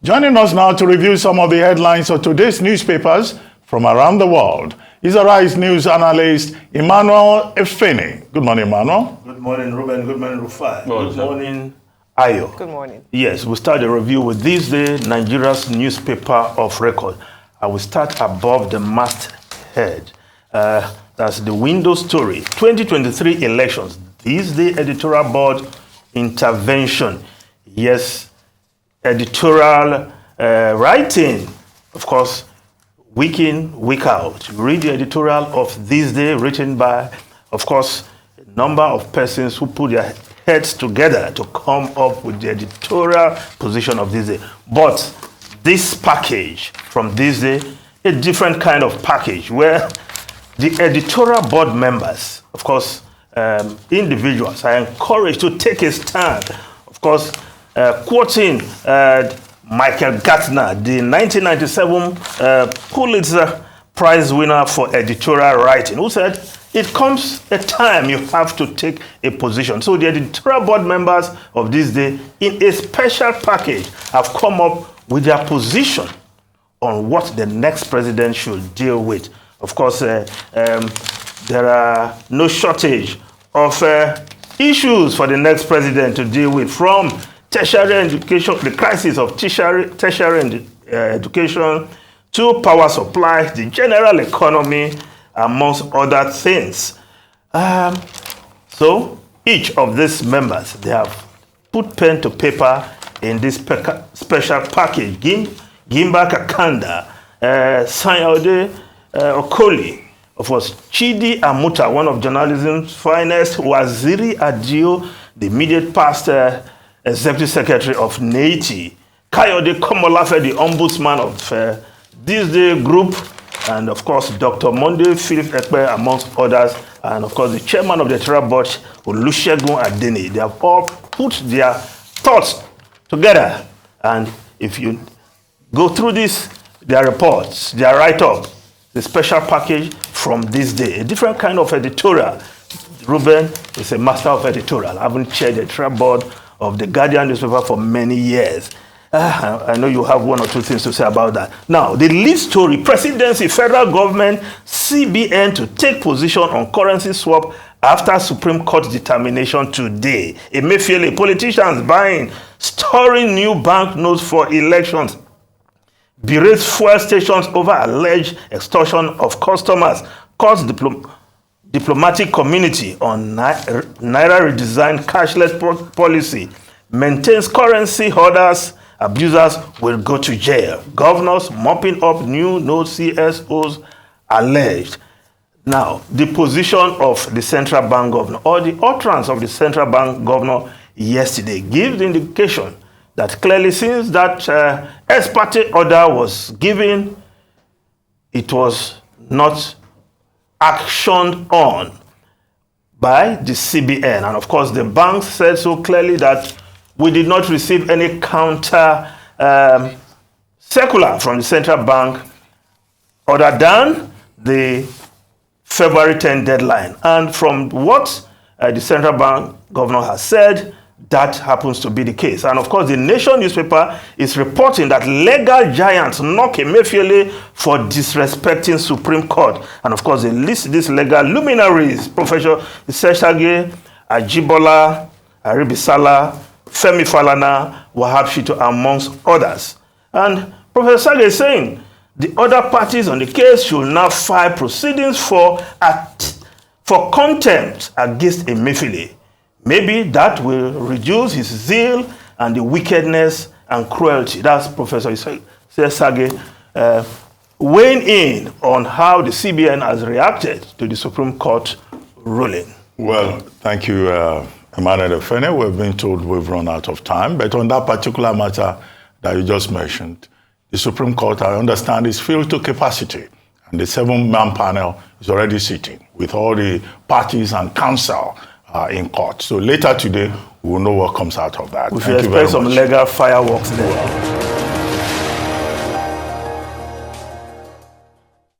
Joining us now to review some of the headlines of today's newspapers from around the world is Arise News analyst Emmanuel Efene. Good morning, Emmanuel. Good morning, Ruben. Good morning, Rufai. Good morning, Ayo. Good morning. Yes, we'll start the review with this day, Nigeria's newspaper of record. I will start above the masthead. That's the window story. 2023 elections. This day, editorial board intervention. Yes, editorial writing. Of course, week in, week out. Read the editorial of this day written by, of course, a number of persons who put their heads together to come up with the editorial position of this day. But this package from this day, a different kind of package where the editorial board members, of course, individuals are encouraged to take a stand. Of course, quoting Michael Gartner, the 1997 Pulitzer Prize winner for editorial writing, who said, it comes a time you have to take a position. So the editorial board members of this day, in a special package, have come up with their position on what the next president should deal with. Of course, there are no shortage of issues for the next president to deal with, from tertiary education, the crisis of tertiary education, to power supply, the general economy, amongst other things. So each of these members, they have put pen to paper in this special package. Gimba Kakanda, Sanyode Okoli, of course, Chidi Amuta, one of journalism's finest, Waziri Adio, the immediate past executive secretary of NAITI, Kayode Komolafe, the ombudsman of this day group, and of course, Dr. Monde Philip Ekpe, amongst others, and of course, the chairman of the editorial board, Olusegun Adeni. They have all put their thoughts together. And if you go through this, their reports, their write-up, the special package from this day, a different kind of editorial. Ruben is a master of editorial. I haven't chaired the editorial board of the Guardian newspaper for many years. I know you have one or two things to say about that. Now, the lead story, Presidency, federal government, CBN to take position on currency swap after Supreme Court determination today. Emefiele, politicians buying, storing new banknotes for elections. Berate fuel stations over alleged extortion of customers. Courts diplomatic community on Naira redesigned cashless policy. Maintains currency holders. Abusers will go to jail. Governors mopping up new no CSOs alleged. Now, the position of the central bank governor, or the utterance of the central bank governor yesterday, gives the indication that clearly, since that ex parte order was given, it was not actioned on by the CBN. And of course, the bank said so clearly that we did not receive any counter circular from the central bank other than the February 10 deadline. And from what the central bank governor has said, that happens to be the case. And of course, the Nation newspaper is reporting that legal giants knock Emefiele for disrespecting Supreme Court. And of course, they list these legal luminaries: Professor Iseshage, Ajibola, Aribisala, Femi Falana, Wahab Shito, amongst others. And Professor Sage is saying the other parties on the case should now file proceedings for contempt against Emefiele. Maybe that will reduce his zeal and the wickedness and cruelty. That's Professor Sage weighing in on how the CBN has reacted to the Supreme Court ruling. Well, thank you, Emmanuel Efene. We've been told we've run out of time, but on that particular matter that you just mentioned, the Supreme Court, I understand, is filled to capacity, and the 7-man panel is already sitting with all the parties and counsel in court. So later today, we'll know what comes out of that. We should expect some legal fireworks there.